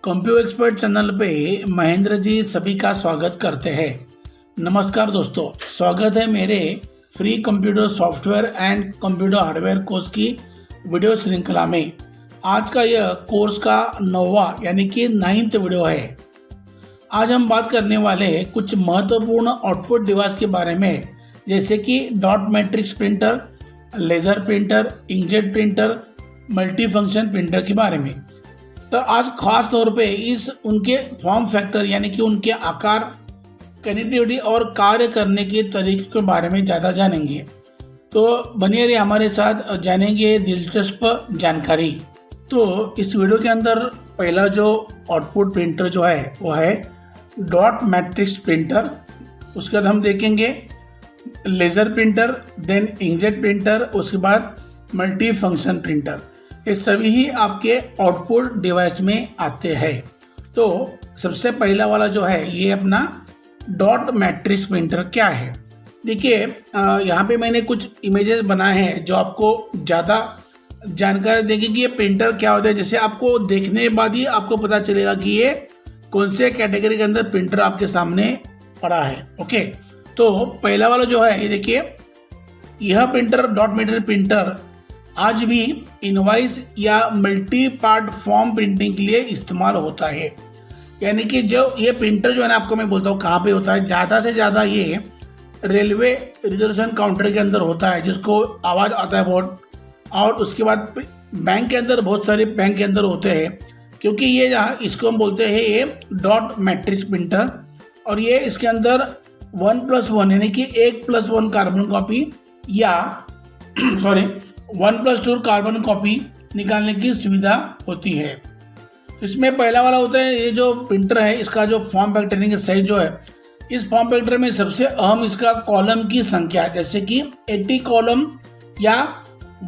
Computer expert channel पे महेंद्र जी सभी का स्वागत करते हैं। नमस्कार दोस्तों, स्वागत है मेरे free computer software and computer hardware course की वीडियो श्रृंखला में। आज का यह कोर्स का 9वां यानी कि 9th वीडियो है। आज हम बात करने वाले हैं कुछ महत्वपूर्ण आउटपुट डिवाइस के बारे में, जैसे कि dot matrix printer, laser printer, inkjet printer, multi function printer के बारे में। तो आज खास तौर पे उनके फॉर्म फैक्टर यानी कि उनके आकार, कनेक्टिविटी और कार्य करने के तरीके के बारे में ज़्यादा जानेंगे। तो बनिए रहिए हमारे साथ, जानेंगे दिलचस्प जानकारी। तो इस वीडियो के अंदर पहला जो आउटपुट प्रिंटर जो है वो है डॉट मैट्रिक्स प्रिंटर। उसके बाद हम देखेंगे laser printer, then inkjet printer, उसके बाद मल्टी फंक्शन प्रिंटर। ये सभी ही आपके आउटपुट डिवाइस में आते हैं। तो सबसे पहला वाला जो है ये अपना डॉट मैट्रिक्स प्रिंटर क्या है। देखिए यहाँ पे मैंने कुछ इमेजेस बनाए हैं जो आपको ज़्यादा जानकारी देंगे कि ये प्रिंटर क्या होता है। जैसे आपको देखने के बाद ही आपको पता चलेगा कि ये कौन से कैटेगरी के अंदर प्रिंटर आपके सामने पड़ा है। ओके, तो पहला वाला जो है ये देखिए, यह प्रिंटर डॉट मैट्रिक्स प्रिंटर आज भी इनवॉइस या मल्टी पार्ट फॉर्म प्रिंटिंग के लिए इस्तेमाल होता है। यानी कि जो ये प्रिंटर जो है ना, आपको मैं बोलता हूँ कहाँ पे होता है, ज़्यादा से ज़्यादा ये रेलवे रिजर्वेशन काउंटर के अंदर होता है, जिसको आवाज़ आता है बहुत। और उसके बाद बैंक के अंदर, बहुत सारे बैंक के अंदर होते हैं, क्योंकि ये जहाँ इसको हम बोलते हैं ये डॉट मैट्रिक्स प्रिंटर। और ये इसके अंदर 1+1 यानी कि 1+1 कार्बन कॉपी या 1+2 कार्बन कॉपी निकालने की सुविधा होती है। इसमें पहला वाला होता है, ये जो प्रिंटर है इसका जो फॉर्म फैक्टर यानी कि साइज जो है, इस फॉर्म फैक्टर में सबसे अहम इसका कॉलम की संख्या, जैसे कि 80 कॉलम या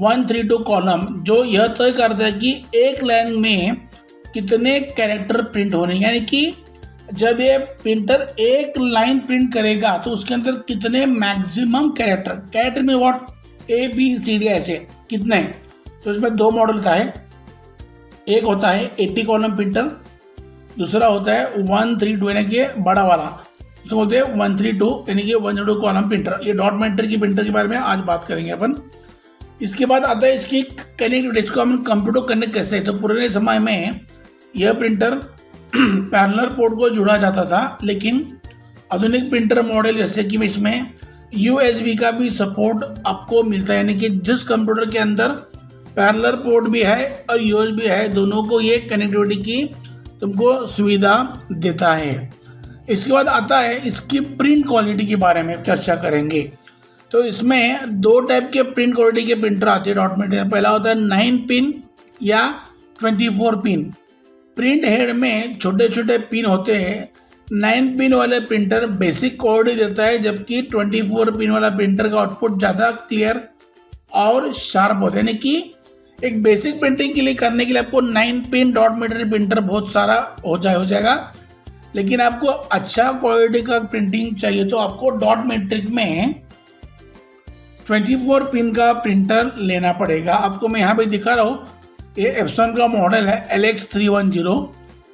132 कॉलम, जो यह तय करता है कि एक लाइन में कितने कैरेक्टर प्रिंट होने। यानी कि जब ये प्रिंटर एक लाइन प्रिंट करेगा तो उसके अंदर कितने मैक्सिमम कैरेक्टर में व्हाट ABCD ऐसे कितने। तो इसमें दो मॉडल होता है, एक होता है 80 कॉलम प्रिंटर, दूसरा होता है 132 यानी कि बड़ा वाला, उसको बोलते हैं 132 यानी कि 132 कॉलम प्रिंटर। ये डॉट मैट्रिक्स की प्रिंटर के बारे में आज बात करेंगे अपन। इसके बाद आता है इसकी कनेक्टिविटी, इसको हम कंप्यूटर कनेक्ट कैसे। तो पुराने समय में यह प्रिंटर पैरेलल पोर्ट को जुड़ा जाता था, लेकिन आधुनिक प्रिंटर मॉडल जैसे कि इसमें USB का भी सपोर्ट आपको मिलता है। यानी कि जिस कंप्यूटर के अंदर पैरेलल पोर्ट भी है और USB है, दोनों को ये कनेक्टिविटी की तुमको सुविधा देता है। इसके बाद आता है इसकी प्रिंट क्वालिटी के बारे में चर्चा करेंगे। तो इसमें दो टाइप के प्रिंट क्वालिटी के प्रिंटर आते हैं डॉट मैट्रिक्स। पहला होता है 9 पिन या 24 पिन। प्रिंट हेड में छोटे छोटे पिन होते हैं। 9 पिन वाले प्रिंटर बेसिक क्वालिटी देता है, जबकि 24 पिन वाला प्रिंटर का आउटपुट ज़्यादा क्लियर और शार्प होता है। यानी कि एक बेसिक प्रिंटिंग के लिए करने के लिए आपको 9 पिन डॉट मैट्रिक्स प्रिंटर बहुत सारा हो जाएगा, लेकिन आपको अच्छा क्वालिटी का प्रिंटिंग चाहिए तो आपको डॉट मैट्रिक्स में 24 पिन का प्रिंटर लेना पड़ेगा। आपको मैं यहाँ पे दिखा रहा हूँ, ये एप्सन का मॉडल है LX310।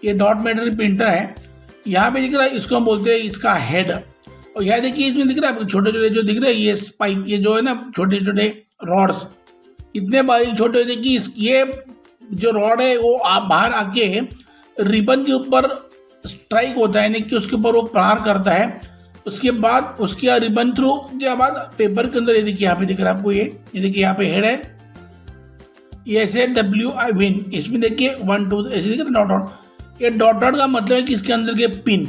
ये डॉट मैट्रिक्स प्रिंटर है। यहाँ पे दिख रहा है, इसको हम बोलते हैं इसका हेड। और यहाँ देखिए इसमें दिख रहा है आपको छोटे छोटे जो दिख रहे हैं ये स्पाइक, ये जो है ना छोटे छोटे रॉड्स, इतने बारीक छोटे होते हैं कि ये जो रॉड है वो आप बाहर आके रिबन के ऊपर स्ट्राइक होता है, यानी कि उसके ऊपर वो प्रहार करता है। उसके बाद उसके रिबन थ्रू के बाद पेपर के अंदर, ये देखिए यहाँ पे दिख रहा है आपको, ये देखिए यहाँ पे हेड है, ये ऐसे WI विन, इसमें देखिए 1 2 ऐसे दिख रहा है डॉट। ये डॉट डॉट का मतलब है कि इसके अंदर के पिन।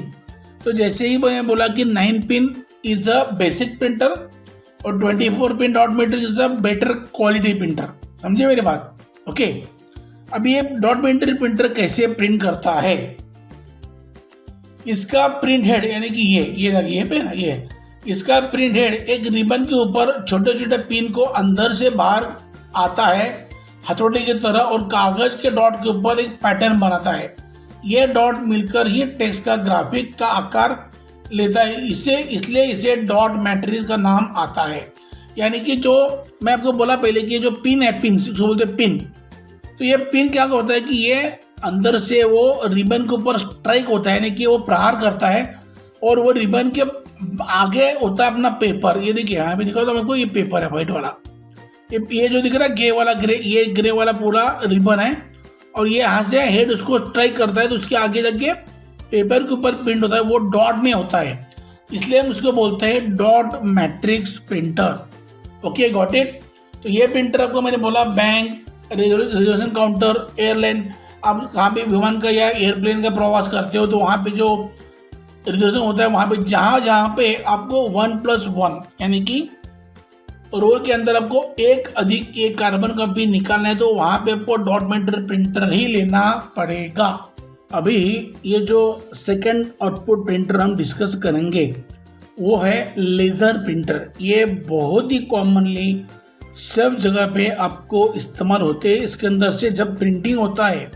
तो जैसे ही मैंने बोला कि 9 pin is a basic printer और 24 pin dot matrix is a better quality printer. समझे मेरी बात? ओके, अब ये डॉट मैट्रिक्स प्रिंटर कैसे प्रिंट करता है। इसका प्रिंट हेड यानी कि ये इसका प्रिंट हेड एक रिबन के ऊपर छोटे छोटे पिन को अंदर से बाहर आता है हथौड़े की तरह, और कागज के डॉट के ऊपर एक पैटर्न बनाता है। ये डॉट मिलकर ही टेक्स्ट का ग्राफिक का आकार लेता है, इसलिए इसे डॉट मैट्रिक्स का नाम आता है। यानी कि जो मैं आपको बोला पहले कि जो पिन है, पिन इसको बोलते हैं पिन। तो ये पिन क्या होता है कि ये अंदर से वो रिबन के ऊपर स्ट्राइक होता है, यानी कि वो प्रहार करता है, और वो रिबन के आगे होता है अपना पेपर। ये देखिए यहाँ पे दिखा तो मेरे को, ये पेपर है व्हाइट वाला, ये जो दिख रहा है ये ग्रे वाला पूरा रिबन है, और ये यहाँ से हेड उसको स्ट्राइक करता है तो उसके आगे जाके पेपर के ऊपर प्रिंट होता है, वो डॉट में होता है, इसलिए हम उसको बोलते हैं dot matrix printer. Okay, got it. तो ये प्रिंटर आपको मैंने बोला, बैंक, रिजर्वेशन काउंटर, एयरलाइन, आप कहाँ पे विमान का या एयरप्लेन का प्रवास करते हो तो वहाँ पे जो रिजर्वेशन होता है, वहाँ पे जहाँ पे आपको 1+1 यानी कि रो के अंदर आपको एक कार्बन कॉपी निकालना है तो वहाँ पे आपको डॉट मैट्रिक्स प्रिंटर ही लेना पड़ेगा। अभी ये जो सेकंड आउटपुट प्रिंटर हम डिस्कस करेंगे वो है लेज़र प्रिंटर। ये बहुत ही कॉमनली सब जगह पे आपको इस्तेमाल होते हैं। इसके अंदर से जब प्रिंटिंग होता है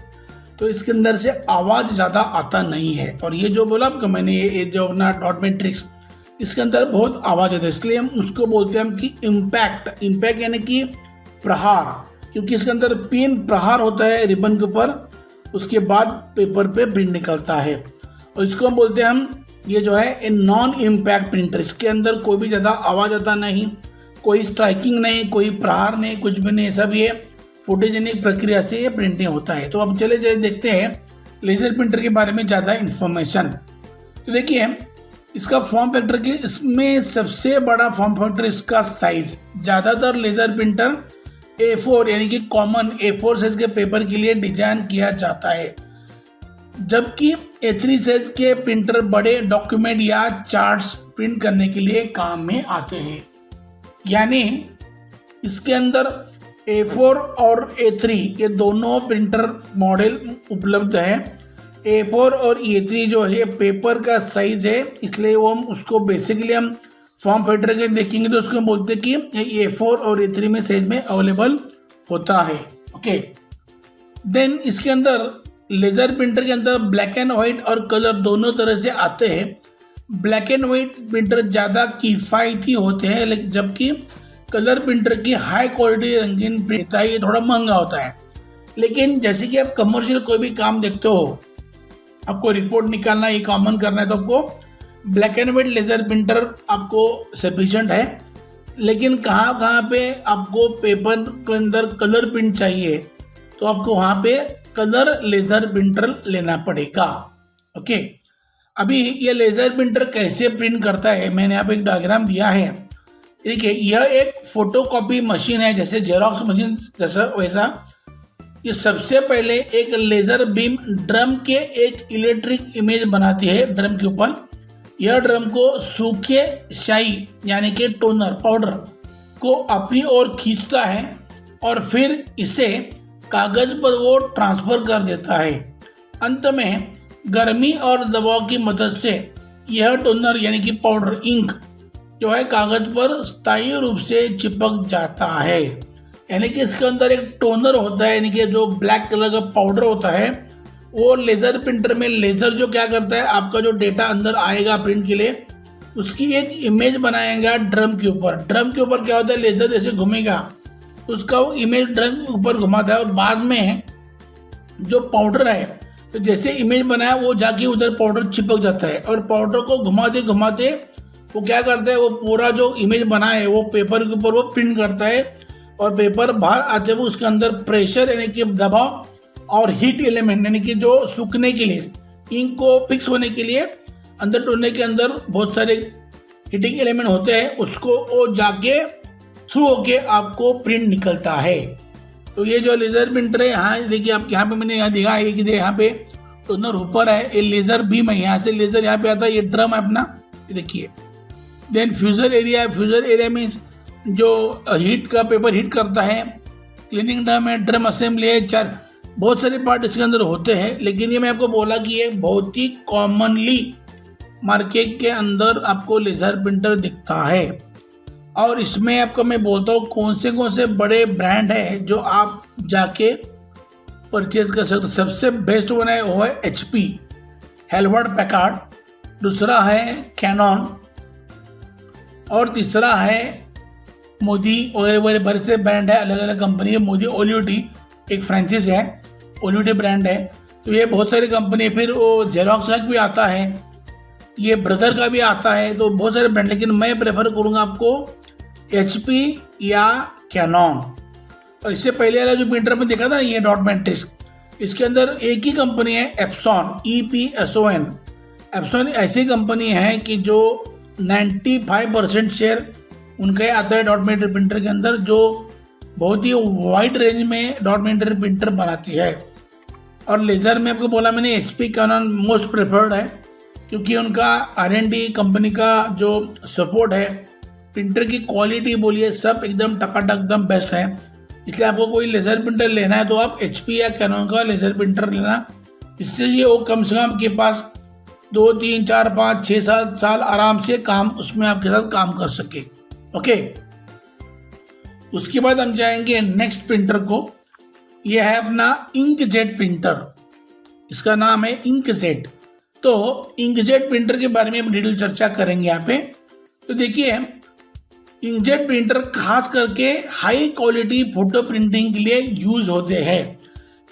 तो इसके अंदर से आवाज़ ज़्यादा आता नहीं है, और ये जो बोला आपको मैंने, ये जो अपना डॉट मैट्रिक्स, इसके अंदर बहुत आवाज़ आता है, इसलिए हम उसको बोलते हैं हम कि इम्पैक्ट यानी कि प्रहार, क्योंकि इसके अंदर 3 प्रहार होता है रिबन के ऊपर, उसके बाद पेपर पे प्रिंट निकलता है, और इसको हम बोलते हैं हम, ये जो है ए नॉन इम्पैक्ट प्रिंटर। इसके अंदर कोई भी ज़्यादा आवाज़ आता नहीं, कोई स्ट्राइकिंग नहीं, कोई प्रहार नहीं, कुछ भी नहीं, सब ये फोटोजेनिक प्रक्रिया से ये प्रिंटिंग होता है। तो अब चले जाए देखते हैं लेज़र प्रिंटर के बारे में ज़्यादा इन्फॉर्मेशन। तो देखिए इसका फॉर्म फैक्टर की, इसमें सबसे बड़ा फॉर्म फैक्टर इसका साइज। ज़्यादातर लेज़र प्रिंटर A4 यानी कि कॉमन A4 साइज के पेपर के लिए डिजाइन किया जाता है, जबकि A3 साइज के प्रिंटर बड़े डॉक्यूमेंट या चार्ट्स प्रिंट करने के लिए काम में आते हैं। यानी इसके अंदर A4 और A3 ये दोनों प्रिंटर मॉडल उपलब्ध है। A4 और A3 जो है पेपर का साइज है, इसलिए वो हम उसको बेसिकली हम फॉर्म फैक्टर के देखेंगे तो उसको हम बोलते हैं कि A4 और A3 में साइज में अवेलेबल होता है। ओके, देन इसके अंदर लेज़र प्रिंटर के अंदर ब्लैक एंड वाइट और कलर दोनों तरह से आते हैं। ब्लैक एंड वाइट प्रिंटर ज़्यादा किफ़ायती होते हैं, लेकिन जबकि कलर प्रिंटर की हाई क्वालिटी रंगीन प्रिंट है, ये थोड़ा महंगा होता है। लेकिन जैसे कि आप कमर्शियल कोई भी काम देखते हो, आपको रिपोर्ट निकालना, ये कॉमन करना है, तो आपको black and white laser printer आपको सफिशिएंट है। लेकिन कहाँ पे आपको पेपर के अंदर कलर प्रिंट चाहिए तो आपको वहाँ पे कलर लेज़र प्रिंटर लेना पड़ेगा। ओके, अभी ये लेज़र प्रिंटर कैसे प्रिंट करता है, मैंने यहाँ पे एक डायग्राम दिया है। देखिए यह एक फोटोकॉपी मशीन है, जैसे जेरोक्स मशीन जैसा वैसा। ये सबसे पहले एक लेज़र बीम ड्रम के एक इलेक्ट्रिक इमेज बनाती है ड्रम के ऊपर। यह ड्रम को सूखे स्याही यानी कि टोनर पाउडर को अपनी ओर खींचता है और फिर इसे कागज पर वो ट्रांसफर कर देता है। अंत में गर्मी और दबाव की मदद से यह टोनर यानी कि पाउडर इंक जो है कागज पर स्थायी रूप से चिपक जाता है। यानी कि इसके अंदर एक टोनर होता है, यानी कि जो ब्लैक कलर का पाउडर होता है, वो लेज़र प्रिंटर में लेज़र जो क्या करता है, आपका जो डेटा अंदर आएगा प्रिंट के लिए, उसकी एक इमेज बनाएगा ड्रम के ऊपर। ड्रम के ऊपर क्या होता है, लेज़र जैसे घूमेगा उसका वो इमेज ड्रम के ऊपर घुमाता है, और बाद में जो पाउडर है, तो जैसे इमेज बनाया वो जाके उधर पाउडर चिपक जाता है, और पाउडर को घुमाते घुमाते वो क्या करता है, वो पूरा जो इमेज बना है वो पेपर के ऊपर वो प्रिंट करता है, और पेपर बाहर आते हुए उसके अंदर प्रेशर यानी कि दबाव और हीट एलिमेंट यानी कि जो सूखने के लिए, इंक को फिक्स होने के लिए अंदर टोने के अंदर बहुत सारे हीटिंग एलिमेंट होते हैं, उसको वो जाके थ्रू होके आपको प्रिंट निकलता है। तो ये जो लेज़र प्रिंटर है, यहाँ देखिए आप, यहाँ पे मैंने यहाँ दिखा है कि यहाँ पे टोनर ऊपर है, ये लेज़र बीम है, यहाँ से लेज़र यहाँ पे आता है, ये ड्रम है अपना, ये देखिए। देन फ्यूजर एरिया, फ्यूजर एरिया मीन्स जो हीट का पेपर हीट करता है। क्लीनिंग ड्रम है, ड्रम असेंबली है, चार बहुत सारे पार्ट इसके अंदर होते हैं। लेकिन ये मैं आपको बोला कि ये बहुत ही कॉमनली मार्केट के अंदर आपको लेज़र प्रिंटर दिखता है, और इसमें आपको मैं बोलता हूँ कौन से बड़े ब्रांड है जो आप जाके परचेज कर सकते हो। सबसे बेस्ट वन है वो है HP, हेलवर्ड पैकार्ड, दूसरा है कैनन, और तीसरा है मोदी। और बड़े से ब्रांड है, अलग अलग कंपनी है। मोदी ओलियोडी एक फ्रेंचाइज है, ओलियोडी ब्रांड है। तो ये बहुत सारी कंपनी, फिर वो जेरोक्स का भी आता है, ये ब्रदर का भी आता है, तो बहुत सारे ब्रांड, लेकिन मैं प्रेफर करूँगा आपको HP या कैनन। और इससे पहले वाला जो प्रिंटर में देखा था ये डॉट मैट्रिक्स, इसके अंदर एक ही कंपनी है एप्सॉन, EPSON। एप्सॉन ऐसी कंपनी है कि जो 95% शेयर उनका ही आता है डॉट मैट्रिक्स प्रिंटर के अंदर, जो बहुत ही वाइड रेंज में डॉट मैट्रिक्स प्रिंटर बनाती है। और लेज़र में आपको बोला मैंने HP कैनन मोस्ट प्रेफर्ड है, क्योंकि उनका R&D कंपनी का जो सपोर्ट है, प्रिंटर की क्वालिटी बोलिए सब एकदम टकाटक एकदम बेस्ट है। इसलिए आपको कोई लेज़र प्रिंटर लेना है तो आप HP या कैनन का लेज़र प्रिंटर लेना, इससे ये वो कम से कम आपके पास 2, 3, 4, 5, 6, 7 साल आराम से काम उसमें आपके साथ काम कर सके। ओके, उसके बाद हम जाएंगे नेक्स्ट प्रिंटर को। ये है अपना इंकजेट प्रिंटर, इसका नाम है इंकजेट। तो इंकजेट प्रिंटर के बारे में हम डिटेल चर्चा करेंगे यहाँ पे। तो देखिए, इंकजेट प्रिंटर खास करके हाई क्वालिटी फोटो प्रिंटिंग के लिए यूज होते हैं।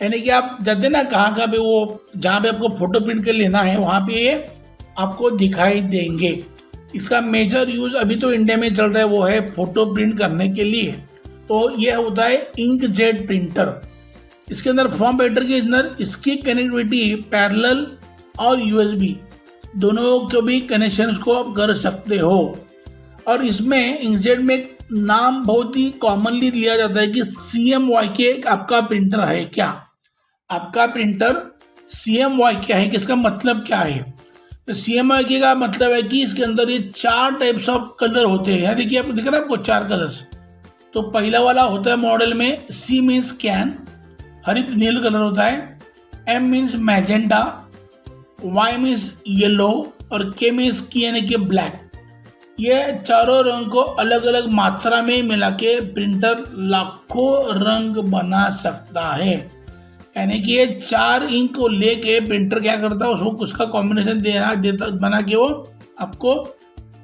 यानी कि आप जाते ना कहाँ का भी, वो जहाँ पे आपको फोटो प्रिंट कर लेना है वहाँ पे ये आपको दिखाई देंगे। इसका मेजर यूज अभी तो इंडिया में चल रहा है, वो है फोटो प्रिंट करने के लिए। तो ये होता है इंकजेट प्रिंटर। इसके अंदर फॉर्म फैक्टर के अंदर इसकी कनेक्टिविटी पैरेलल और USB दोनों के भी कनेक्शन को आप कर सकते हो। और इसमें इंकजेट में एक नाम बहुत ही कॉमनली लिया जाता है कि CMYK आपका प्रिंटर है क्या। आपका प्रिंटर CMYK है कि इसका मतलब क्या है? तो CMYK का मतलब है कि इसके अंदर ये 4 टाइप्स ऑफ कलर होते हैं। यानी कि आपको दिख रहा है आपको 4 कलर्स। तो पहला वाला होता है मॉडल में C मीन्स कैन, हरित नील कलर होता है, M means magenta, Y means yellow और K मीन्स की यानी कि ब्लैक। ये चारों रंग को अलग अलग मात्रा में मिला के प्रिंटर लाखों रंग बना सकता है। यानी कि ये 4 इंक को लेके प्रिंटर क्या करता है, उसको उसका कॉम्बिनेशन देता बना के वो आपको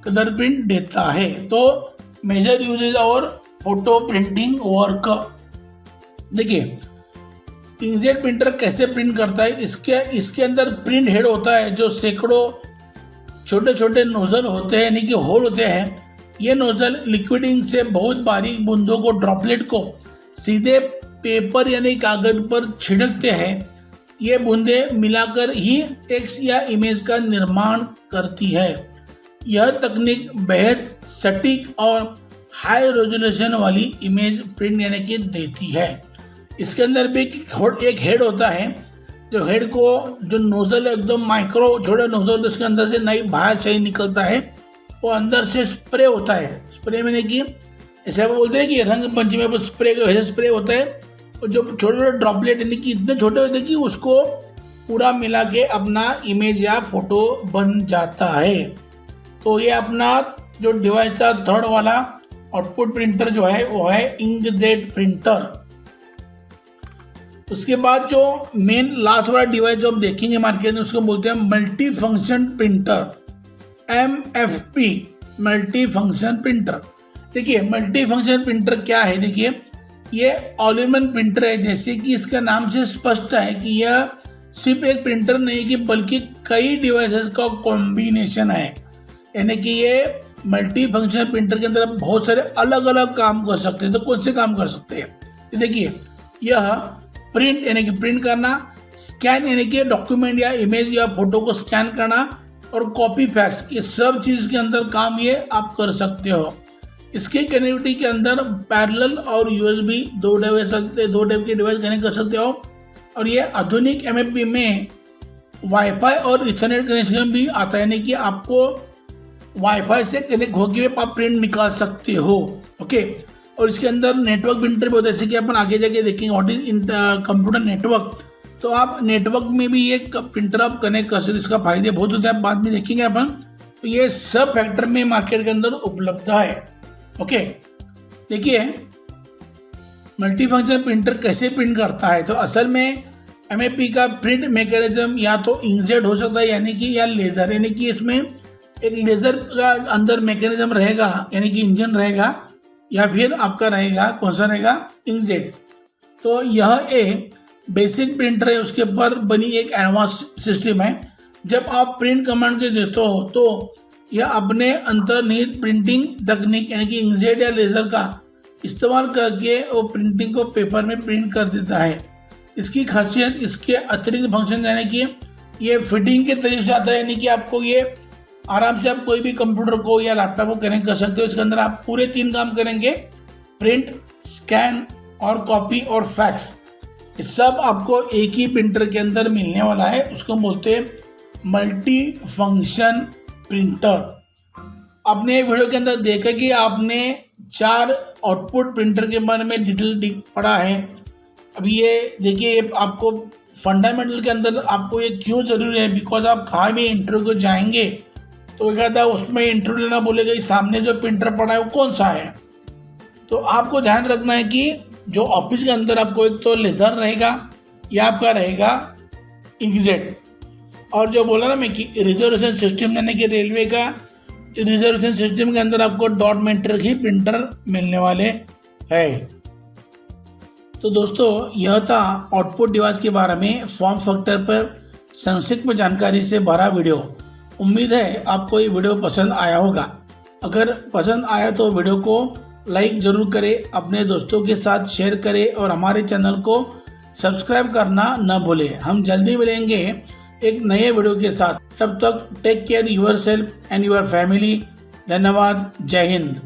कलर प्रिंट देता है। तो मेजर यूजेज और फोटो प्रिंटिंग वर्क। देखिए, इंकजेट प्रिंटर कैसे प्रिंट करता है। इसके अंदर प्रिंट हेड होता है, जो सैकड़ों छोटे छोटे नोजल होते हैं, यानी कि होल होते हैं। ये नोजल लिक्विड इंक से बहुत बारीक बूंदों को, ड्रॉपलेट को सीधे पेपर यानी कागज पर छिड़कते हैं। ये बूंदे मिलाकर ही टेक्स्ट या इमेज का निर्माण करती है। यह तकनीक बेहद सटीक और हाई रेजोल्यूशन वाली इमेज प्रिंट यानी कि देती है। इसके अंदर भी एक हेड होता है, जो हेड को जो नोजल एकदम माइक्रो छोटा नोजल उसके अंदर से नई बाहर से निकलता है, वो अंदर से स्प्रे होता है। स्प्रे मैंने कि ऐसे आप बोलते हैं कि रंग पंचमी पर स्प्रे वैसे स्प्रे होता है, और जो छोटे छोटे ड्रॉपलेट यानी कि इतने छोटे होते हैं कि उसको पूरा मिला के अपना इमेज या फोटो बन जाता है। तो ये अपना जो डिवाइस था थर्ड वाला आउटपुट प्रिंटर जो है वो है इंकजेट प्रिंटर। उसके बाद जो मेन लास्ट वाला डिवाइस जो हम देखेंगे मार्केट में, उसको बोलते हैं multi function printer, MFP, multi function printer. देखिए, मल्टी फंक्शन प्रिंटर क्या है। देखिए, ये ऑल इन वन प्रिंटर है। जैसे कि इसका नाम से स्पष्ट है कि यह सिर्फ एक प्रिंटर नहीं कि बल्कि कई डिवाइसेस का कॉम्बिनेशन है। यानी कि ये मल्टी फंक्शन प्रिंटर के अंदर बहुत सारे अलग अलग काम कर सकते हैं। तो कौन से काम कर सकते हैं? तो देखिए, यह प्रिंट यानी कि प्रिंट करना, स्कैन यानी कि डॉक्यूमेंट या इमेज या फोटो को स्कैन करना, और कॉपी फैक्स, ये सब चीज़ के अंदर काम ये आप कर सकते हो। इसकी कनेक्टिविटी के अंदर पैरेलल और USB दो टाइप के डिवाइस कनेक्ट कर सकते हो। और ये आधुनिक MFP में वाईफाई और इथरनेट कनेक्शन भी आता है, यानी कि आपको वाईफाई से कनेक्ट होकर आप प्रिंट निकाल सकते हो। ओके, और इसके अंदर नेटवर्क प्रिंटर भी होता है, जैसे कि अपन आगे जाके देखेंगे what is in computer network. तो आप नेटवर्क में भी ये प्रिंटर आप कनेक्ट कर सकते, इसका फायदे बहुत होता है, बाद में देखेंगे अपन। तो ये सब फैक्टर में मार्केट के अंदर उपलब्ध है। ओके, देखिए, मल्टी फंक्शन प्रिंटर कैसे प्रिंट करता है। तो असल में MFP का प्रिंट मैकेनिज्म या तो इंकजेट हो सकता है, यानी कि या लेज़र, यानी कि इसमें एक लेज़र का अंदर मैकेनिज्म रहेगा, यानी कि इंजन रहेगा, या फिर आपका रहेगा कौन सा रहेगा, इंकजेट। तो यह एक बेसिक प्रिंटर है उसके ऊपर बनी एक एडवांस सिस्टम है। जब आप प्रिंट कमांड के देते हो तो यह अपने अंतर्निहित प्रिंटिंग तकनीक यानी कि इंकजेट या लेज़र का इस्तेमाल करके वो प्रिंटिंग को पेपर में प्रिंट कर देता है। इसकी खासियत इसके अतिरिक्त फंक्शन यानी कि ये फिटिंग के तरीके से आता है, यानी कि आपको ये आराम से आप कोई भी कंप्यूटर को या लैपटॉप को कनेक्ट कर सकते हो। इसके अंदर आप पूरे 3 काम करेंगे, प्रिंट, स्कैन और कॉपी और फैक्स। ये सब आपको एक ही प्रिंटर के अंदर मिलने वाला है। उसको बोलते हैं मल्टी फंक्शन प्रिंटर। आपने वीडियो के अंदर देखा कि आपने 4 आउटपुट प्रिंटर के बारे में डिटेल पढ़ा है। अभी ये देखिए, आपको फंडामेंटल के अंदर आपको ये क्यों ज़रूरी है, बिकॉज आप कहाँ भी इंटरव्यू को जाएंगे तो क्या था उसमें इंटरव्यू लेना बोलेगा कि सामने जो प्रिंटर पड़ा है वो कौन सा है। तो आपको ध्यान रखना है कि जो ऑफिस के अंदर आपको एक तो लेज़र रहेगा या आपका रहेगा इंकजेट, और जो बोला ना मैं कि रिजर्वेशन सिस्टम यानी कि रेलवे का रिजर्वेशन सिस्टम के अंदर आपको डॉट मीटर ही प्रिंटर मिलने वाले है। तो दोस्तों यह था आउटपुट डिवाइस के बारे में फॉर्म फैक्टर पर संक्षिप्त में जानकारी से भरा वीडियो। उम्मीद है आपको ये वीडियो पसंद आया होगा। अगर पसंद आया तो वीडियो को लाइक ज़रूर करें, अपने दोस्तों के साथ शेयर करें और हमारे चैनल को सब्सक्राइब करना न भूलें। हम जल्दी मिलेंगे एक नए वीडियो के साथ। तब तक take care yourself and your family. धन्यवाद। जय हिंद।